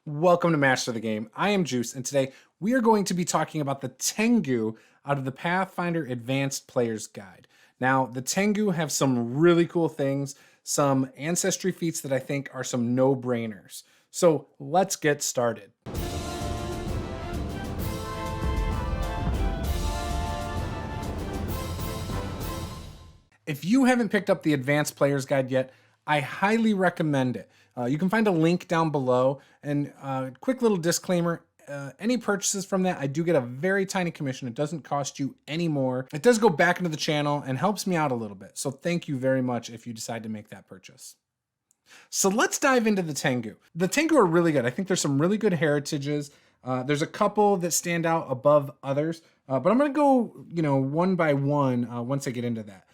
Welcome to Master the Game. I am Juice, and today we are going to be talking about the Tengu out of the Pathfinder Advanced Player's Guide. Now, the Tengu have some really cool things, some ancestry feats that I think are some no-brainers. So let's get started. If you haven't picked up the Advanced Player's Guide yet, I highly recommend it. You can find a link down below, and quick little disclaimer, any purchases from that, I do get a very tiny commission. It doesn't cost you any more. It does go back into the channel and helps me out a little bit. So thank you very much if you decide to make that purchase. So let's dive into the Tengu. The Tengu are really good. I think there's some really good heritages. There's a couple that stand out above others, but I'm going to go, one by one once I get into that.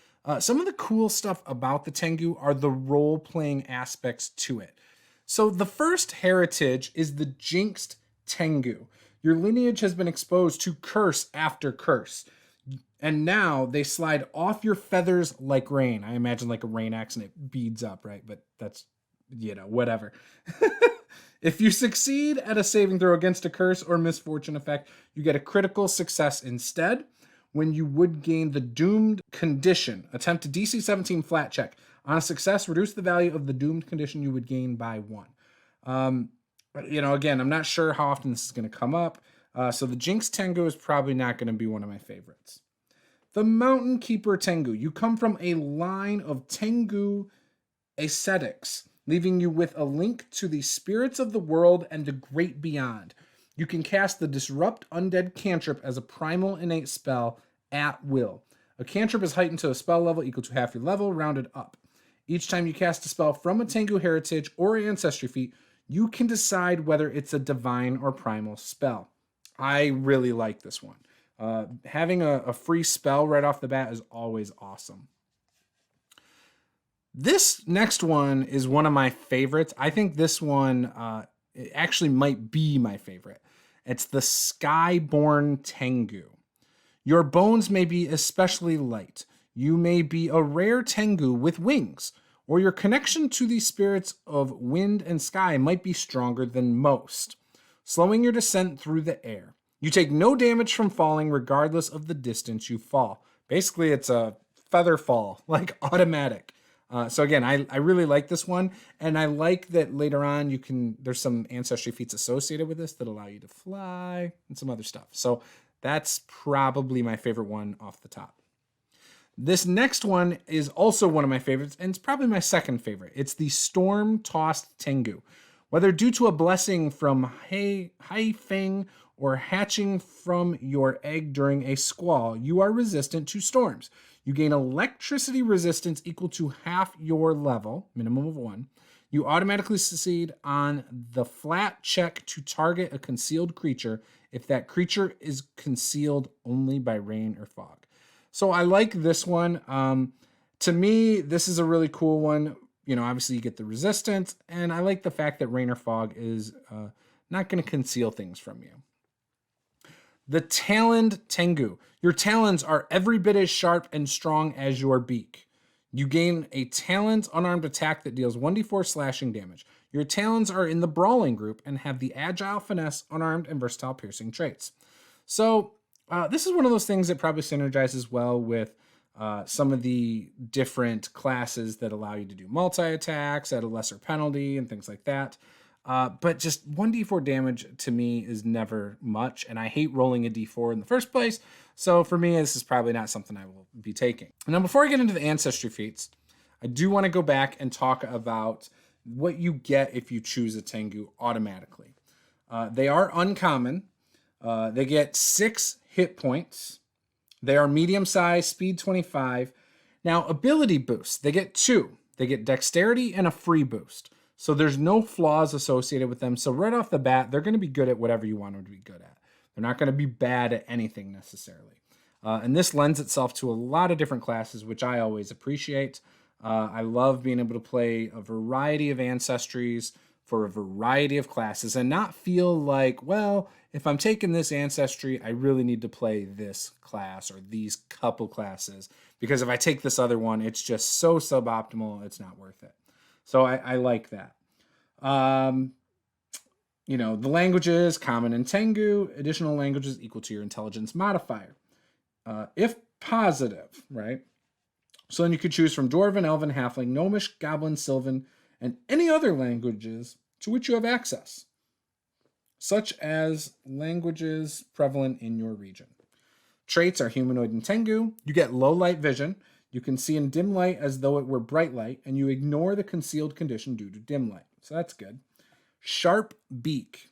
Some of the cool stuff about the Tengu are the role-playing aspects to it. So the first heritage is the Jinxed Tengu. Your lineage has been exposed to curse after curse. And now they slide off your feathers like rain. I imagine like a rain axe and it beads up, right? But that's, whatever. If you succeed at a saving throw against a curse or misfortune effect, you get a critical success instead. When you would gain the doomed condition, attempt a DC 17 flat check. On a success, reduce the value of the doomed condition you would gain by 1. Again, I'm not sure how often this is going to come up. So the Jinxed Tengu is probably not going to be one of my favorites. The Mountain Keeper Tengu. You come from a line of Tengu ascetics, leaving you with a link to the spirits of the world and the great beyond. You can cast the Disrupt Undead cantrip as a primal innate spell at will. A cantrip is heightened to a spell level equal to half your level, rounded up. Each time you cast a spell from a Tengu heritage or ancestry feat, you can decide whether it's a divine or primal spell. I really like this one. Having a free spell right off the bat is always awesome. This next one is one of my favorites. I think this one it actually might be my favorite. It's the Skyborn Tengu. Your bones may be especially light. You may be a rare Tengu with wings, or your connection to the spirits of wind and sky might be stronger than most, slowing your descent through the air. You take no damage from falling regardless of the distance you fall. Basically, it's a feather fall, like automatic. So again, I really like this one, and I like that later on there's some ancestry feats associated with this that allow you to fly and some other stuff. So that's probably my favorite one off the top. This next one is also one of my favorites, and it's probably my second favorite. It's the Storm-Tossed Tengu. Whether due to a blessing from Hai Feng or hatching from your egg during a squall, you are resistant to storms. You gain electricity resistance equal to half your level, minimum of 1. You automatically succeed on the flat check to target a concealed creature if that creature is concealed only by rain or fog. So I like this one. To me, this is a really cool one. Obviously you get the resistance, and I like the fact that rain or fog is not going to conceal things from you. The Taloned Tengu. Your talons are every bit as sharp and strong as your beak. You gain a talons unarmed attack that deals 1d4 slashing damage. Your talons are in the brawling group and have the agile, finesse, unarmed, and versatile piercing traits. So this is one of those things that probably synergizes well with some of the different classes that allow you to do multi-attacks at a lesser penalty and things like that. But just 1d4 damage to me is never much, and I hate rolling a d4 in the first place, so for me this is probably not something I will be taking. Now before I get into the ancestry feats, I do want to go back and talk about what you get if you choose a Tengu automatically. They are uncommon. They get 6 hit points. They are medium size, speed 25. Now ability boosts, they get 2. They get dexterity and a free boost. So there's no flaws associated with them. So right off the bat, they're going to be good at whatever you want them to be good at. They're not going to be bad at anything necessarily. And this lends itself to a lot of different classes, which I always appreciate. I love being able to play a variety of ancestries for a variety of classes and not feel like, well, if I'm taking this ancestry, I really need to play this class or these couple classes, because if I take this other one, it's just so suboptimal, it's not worth it. So I like that. The languages, common and Tengu, additional languages equal to your intelligence modifier. If positive, right? So then you could choose from Dwarven, Elven, Halfling, Gnomish, Goblin, Sylvan, and any other languages to which you have access, such as languages prevalent in your region. Traits are humanoid and Tengu. You get low light vision. You can see in dim light as though it were bright light, and you ignore the concealed condition due to dim light. So that's good. Sharp beak.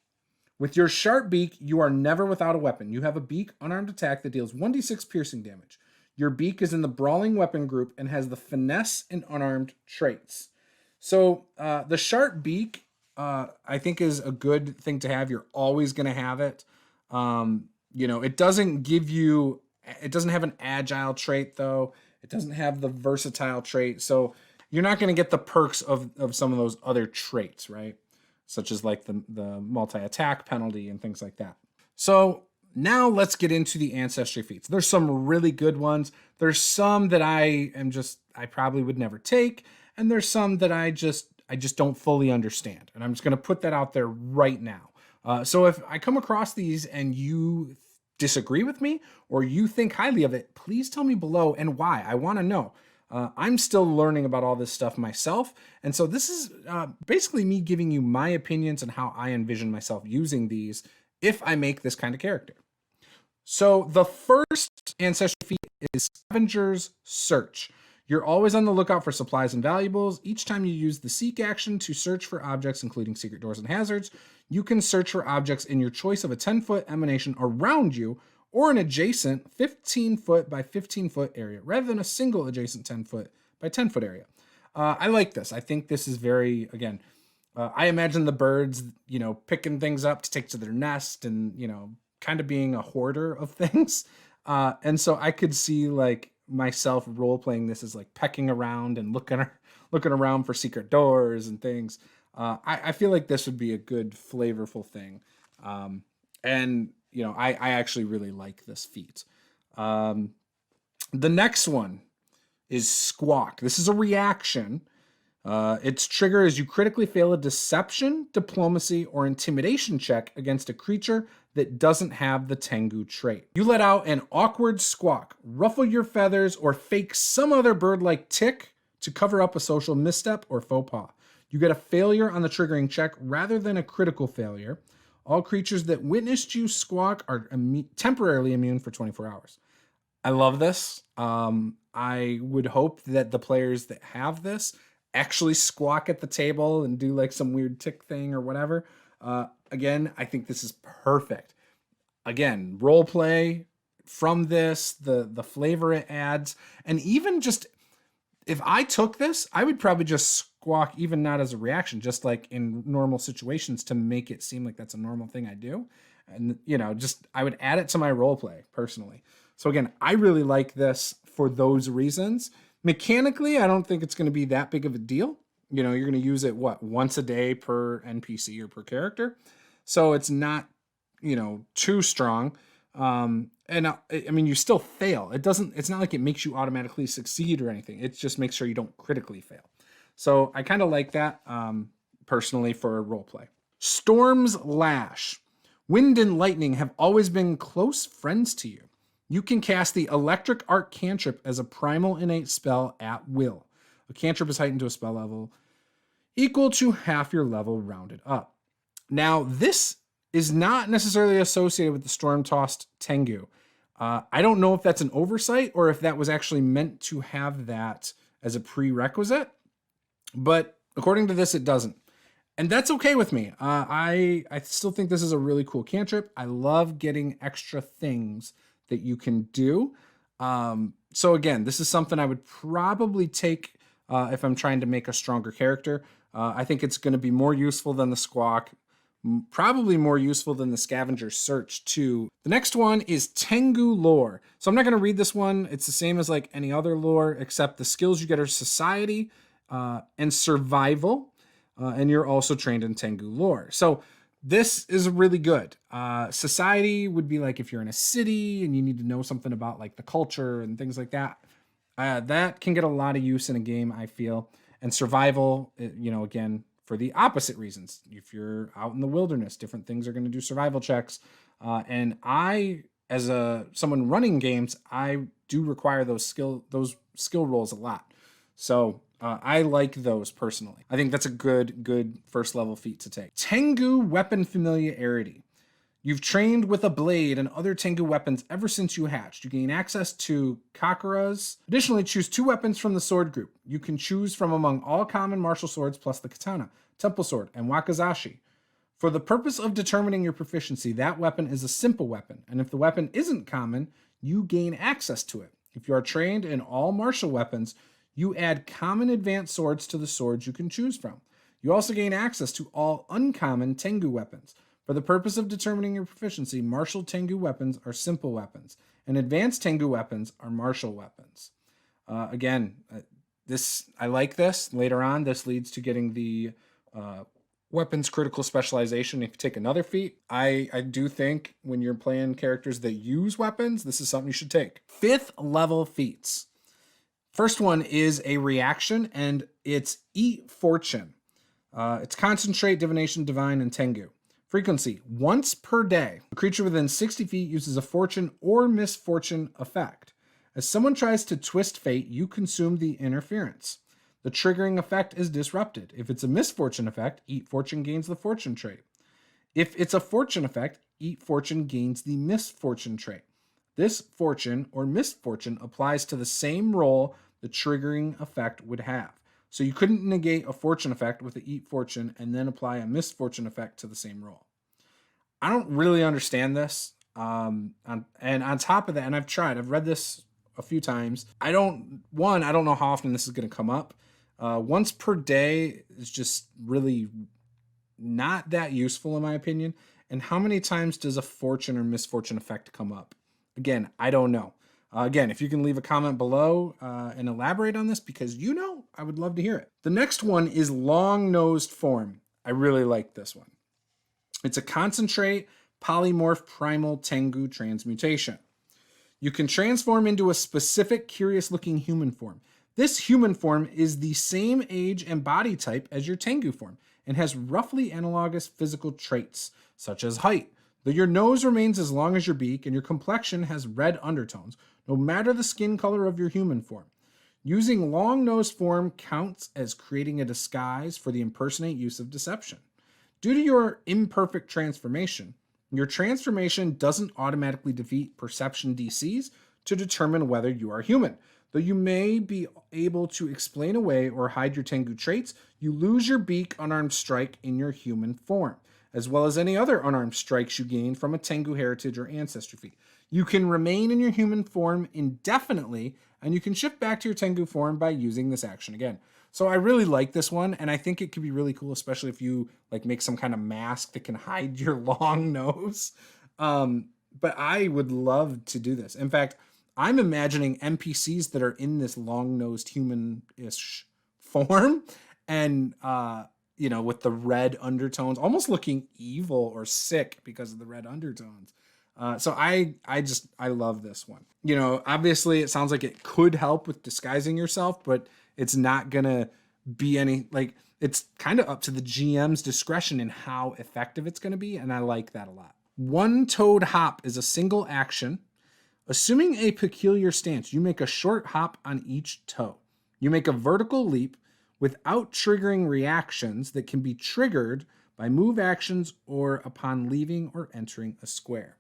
With your sharp beak, you are never without a weapon. You have a beak unarmed attack that deals 1d6 piercing damage. Your beak is in the brawling weapon group and has the finesse and unarmed traits. So the sharp beak, I think, is a good thing to have. You're always going to have it. It doesn't have an agile trait, though. It doesn't have the versatile trait. So you're not going to get the perks of some of those other traits, right? Such as like the multi-attack penalty and things like that. So now let's get into the ancestry feats. There's some really good ones. There's some that I probably would never take. And there's some that I just don't fully understand. And I'm just going to put that out there right now. So if I come across these and you disagree with me or you think highly of it, please tell me below and why. I want to know. I'm still learning about all this stuff myself. And so this is basically me giving you my opinions and how I envision myself using these if I make this kind of character. So the first ancestry feat is Scavengers Search. You're always on the lookout for supplies and valuables. Each time you use the seek action to search for objects, including secret doors and hazards, you can search for objects in your choice of a 10-foot emanation around you or an adjacent 15-foot by 15-foot area, rather than a single adjacent 10-foot by 10-foot area. I like this. I think this is very, again, I imagine the birds, picking things up to take to their nest and, kind of being a hoarder of things. And so I could see like myself role playing this as like pecking around and looking around for secret doors and things. I feel like this would be a good flavorful thing. I actually really like this feat. The next one is Squawk. This is a reaction. Its trigger is you critically fail a deception, diplomacy, or intimidation check against a creature that doesn't have the Tengu trait. You let out an awkward squawk, ruffle your feathers, or fake some other bird-like tick to cover up a social misstep or faux pas. You get a failure on the triggering check rather than a critical failure. All creatures that witnessed you squawk are temporarily immune for 24 hours. I love this. I would hope that the players that have this actually squawk at the table and do like some weird tick thing or whatever. Again, I think this is perfect. Again, role play from this, the flavor it adds, and even just if I took this, I would probably just squawk, even not as a reaction, just like in normal situations to make it seem like that's a normal thing I do. And, I would add it to my role play personally. So again, I really like this for those reasons. Mechanically, I don't think it's going to be that big of a deal. You're going to use it, once a day per NPC or per character. So it's not, too strong. You still fail. It's not like it makes you automatically succeed or anything. It just makes sure you don't critically fail. So I kind of like that personally for role play. Storm's Lash. Wind and lightning have always been close friends to you. You can cast the Electric Arc cantrip as a primal innate spell at will. A cantrip is heightened to a spell level equal to half your level rounded up. Now, this is not necessarily associated with the Storm-Tossed Tengu. I don't know if that's an oversight or if that was actually meant to have that as a prerequisite, but according to this, it doesn't. And that's okay with me. I still think this is a really cool cantrip. I love getting extra things that you can do. So again, this is something I would probably take if I'm trying to make a stronger character. I think it's going to be more useful than the Squawk, probably more useful than the Scavengers Search too. The next one is Tengu Lore. So I'm not going to read this one. It's the same as like any other lore, except the skills you get are Society and Survival. And you're also trained in Tengu Lore. So this is really good. Society would be like if you're in a city and you need to know something about like the culture and things like that. That can get a lot of use in a game, I feel. And Survival, again, for the opposite reasons. If you're out in the wilderness, different things are going to do survival checks. And I, as someone running games, I do require those skill rolls a lot. So I like those personally. I think that's a good first level feat to take. Tengu Weapon Familiarity. You've trained with a blade and other Tengu weapons ever since you hatched. You gain access to Kakuras. Additionally, choose 2 weapons from the sword group. You can choose from among all common martial swords plus the katana, temple sword, and wakizashi. For the purpose of determining your proficiency, that weapon is a simple weapon, and if the weapon isn't common, you gain access to it. If you are trained in all martial weapons, you add common advanced swords to the swords you can choose from. You also gain access to all uncommon Tengu weapons. For the purpose of determining your proficiency, martial Tengu weapons are simple weapons, and advanced Tengu weapons are martial weapons. I like this. Later on, this leads to getting the weapons critical specialization. If you take another feat, I do think when you're playing characters that use weapons, this is something you should take. 5th level feats. First one is a reaction, and it's Eat Fortune. It's Concentrate, Divination, Divine, and Tengu. Frequency, once per day. A creature within 60 feet uses a fortune or misfortune effect. As someone tries to twist fate, you consume the interference. The triggering effect is disrupted. If it's a misfortune effect, Eat Fortune gains the fortune trait. If it's a fortune effect, Eat Fortune gains the misfortune trait. This fortune or misfortune applies to the same roll the triggering effect would have. So you couldn't negate a fortune effect with the Eat Fortune and then apply a misfortune effect to the same roll. I don't really understand this. And on top of that, and I've read this a few times. I don't know how often this is going to come up. Once per day is just really not that useful in my opinion. And how many times does a fortune or misfortune effect come up? Again, I don't know. Again, if you can leave a comment below and elaborate on this, because I would love to hear it. The next one is Longnosed Form. I really like this one. It's a concentrate polymorph primal Tengu transmutation. You can transform into a specific curious-looking human form. This human form is the same age and body type as your Tengu form and has roughly analogous physical traits, such as height, though your nose remains as long as your beak and your complexion has red undertones, no matter the skin color of your human form. Using Longnosed Form counts as creating a disguise for the impersonate use of deception. Due to your imperfect transformation, your transformation doesn't automatically defeat perception DCs to determine whether you are human. Though you may be able to explain away or hide your Tengu traits, you lose your beak unarmed strike in your human form, as well as any other unarmed strikes you gain from a Tengu heritage or ancestry feat. You can remain in your human form indefinitely, and you can shift back to your Tengu form by using this action again. So I really like this one, and I think it could be really cool, especially if you make some kind of mask that can hide your long nose. But I would love to do this. In fact, I'm imagining NPCs that are in this long-nosed human-ish form, and with the red undertones, almost looking evil or sick because of the red undertones. So I love this one. Obviously it sounds like it could help with disguising yourself, but it's not gonna be it's kind of up to the GM's discretion in how effective it's gonna be, and I like that a lot. One-toed hop is a single action. Assuming a peculiar stance, you make a short hop on each toe. You make a vertical leap without triggering reactions that can be triggered by move actions or upon leaving or entering a square.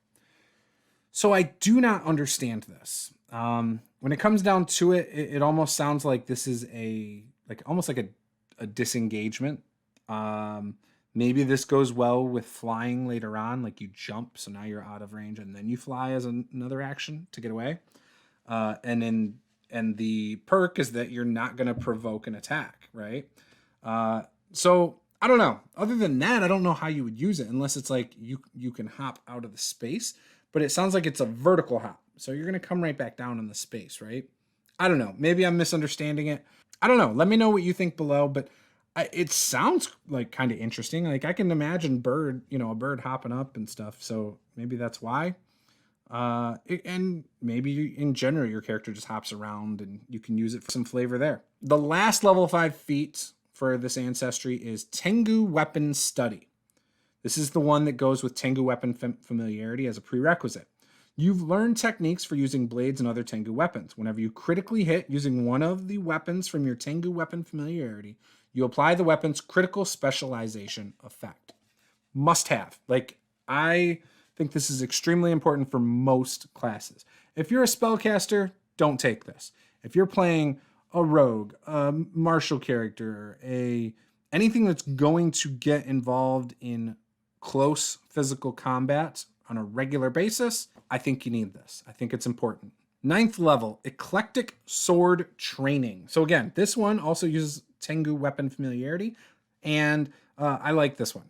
So I do not understand this. When it comes down to it, it almost sounds like this is almost like a disengagement. Maybe this goes well with flying later on, like you jump, so now you're out of range, and then you fly as another action to get away. And the perk is that you're not going to provoke an attack, right? So I don't know. Other than that, I don't know how you would use it unless it's like you can hop out of the space. But it sounds like it's a vertical hop, so you're going to come right back down in the space, right? I don't know. Maybe I'm misunderstanding it. I don't know. Let me know what you think below, but it sounds like kind of interesting. Like I can imagine a bird hopping up and stuff. So maybe that's why. And maybe in general, your character just hops around and you can use it for some flavor there. The last level 5 feat for this ancestry is Tengu Weapons Study. This is the one that goes with Tengu Weapon Familiarity as a prerequisite. You've learned techniques for using blades and other Tengu weapons. Whenever you critically hit using one of the weapons from your Tengu Weapon Familiarity, you apply the weapon's critical specialization effect. Must have. Like, I think this is extremely important for most classes. If you're a spellcaster, don't take this. If you're playing a rogue, a martial character, anything that's going to get involved in close physical combat on a regular basis, I think you need this. I think it's important. 9th level, Eclectic Sword Training. So again, this one also uses Tengu Weapon Familiarity, and I like this one.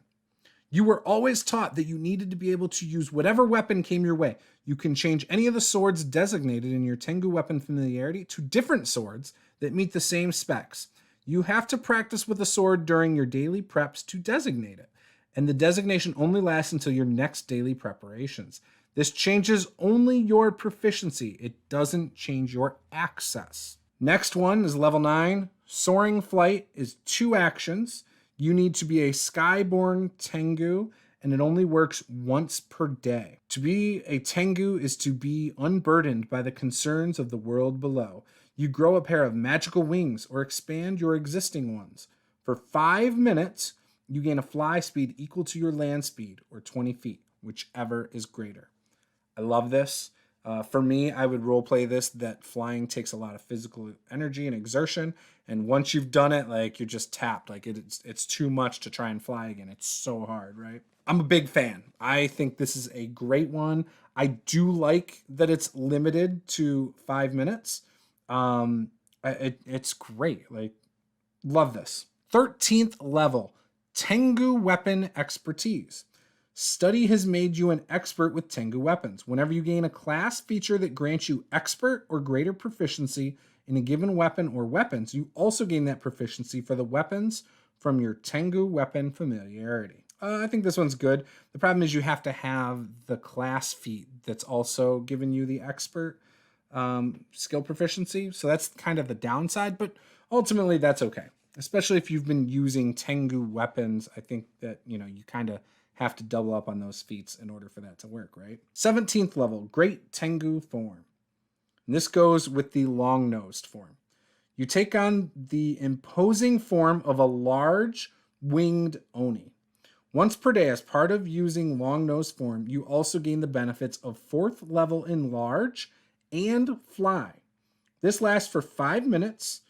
You were always taught that you needed to be able to use whatever weapon came your way. You can change any of the swords designated in your Tengu Weapon Familiarity to different swords that meet the same specs. You have to practice with a sword during your daily preps to designate it, and the designation only lasts until your next daily preparations. This changes only your proficiency. It doesn't change your access. Next one is level 9. Soaring Flight is 2 actions. You need to be a Skyborn Tengu, and it only works once per day. To be a Tengu is to be unburdened by the concerns of the world below. You grow a pair of magical wings or expand your existing ones. For 5 minutes, you gain a fly speed equal to your land speed, or 20 feet, whichever is greater. I love this. For me, I would roleplay this that flying takes a lot of physical energy and exertion, and once you've done it, like, you're just tapped. Like, it's too much to try and fly again. It's so hard, right? I'm a big fan. I think this is a great one. I do like that it's limited to 5 minutes. It's great. Like, love this. 13th level, Tengu Weapon Expertise. Study has made you an expert with Tengu weapons. Whenever you gain a class feature that grants you expert or greater proficiency in a given weapon or weapons, you also gain that proficiency for the weapons from your Tengu Weapon Familiarity. I think this one's good. The problem is you have to have the class feat that's also giving you the expert skill proficiency. So that's kind of the downside, but ultimately that's okay. Especially if you've been using Tengu weapons, I think that, you kind of have to double up on those feats in order for that to work, right? 17th level, Great Tengu Form. And this goes with the Longnosed Form. You take on the imposing form of a large winged Oni. Once per day, as part of using Longnosed Form, you also gain the benefits of 4th level Enlarge and Fly. This lasts for 5 minutes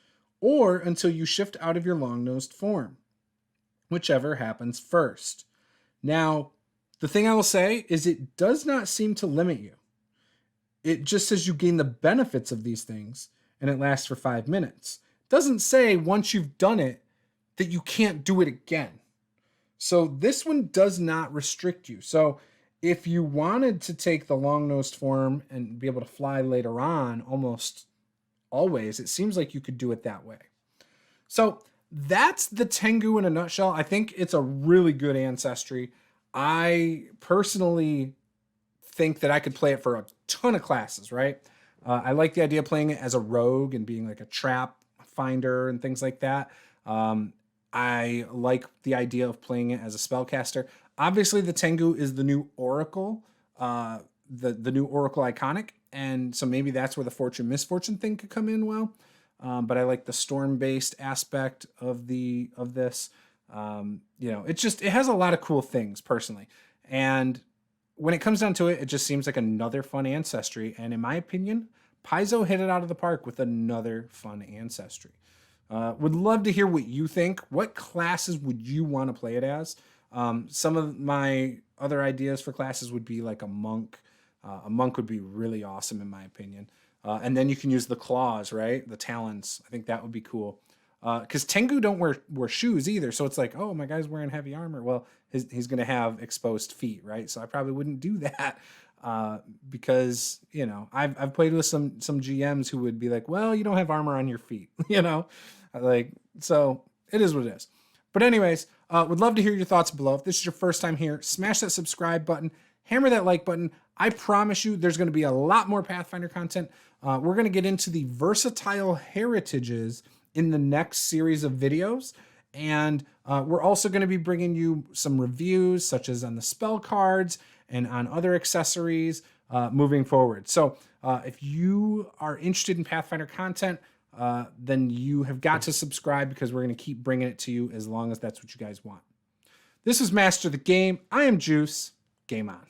or until you shift out of your Longnosed Form, whichever happens first. Now, the thing I will say is it does not seem to limit you. It just says you gain the benefits of these things, and it lasts for 5 minutes. It doesn't say once you've done it that you can't do it again. So this one does not restrict you. So if you wanted to take the Longnosed Form and be able to fly later on, almost always, it seems like you could do it that way. So that's the Tengu in a nutshell. I think it's a really good ancestry. I personally think that I could play it for a ton of classes, right? I like the idea of playing it as a rogue and being like a trap finder and things like that. I like the idea of playing it as a spellcaster. Obviously, the Tengu is the new Oracle, the new Oracle iconic, and so maybe that's where the Fortune Misfortune thing could come in well. But I like the storm-based aspect of this. It has a lot of cool things personally. And when it comes down to it, it just seems like another fun ancestry. And in my opinion, Paizo hit it out of the park with another fun ancestry. Would love to hear what you think. What classes would you want to play it as? Some of my other ideas for classes would be like a monk. A monk would be really awesome in my opinion. And then you can use the claws, right? The talons. I think that would be cool. Because Tengu don't wear shoes either. So it's like, oh, my guy's wearing heavy armor. Well, he's going to have exposed feet, right? So I probably wouldn't do that because, I've played with some GMs who would be like, well, you don't have armor on your feet, so it is what it is. But anyways, would love to hear your thoughts below. If this is your first time here, smash that subscribe button, hammer that like button. I promise you there's going to be a lot more Pathfinder content. We're going to get into the versatile heritages in the next series of videos. And we're also going to be bringing you some reviews, such as on the spell cards and on other accessories moving forward. So if you are interested in Pathfinder content, then you have got to subscribe, because we're going to keep bringing it to you as long as that's what you guys want. This is Master the Game. I am Juice. Game on.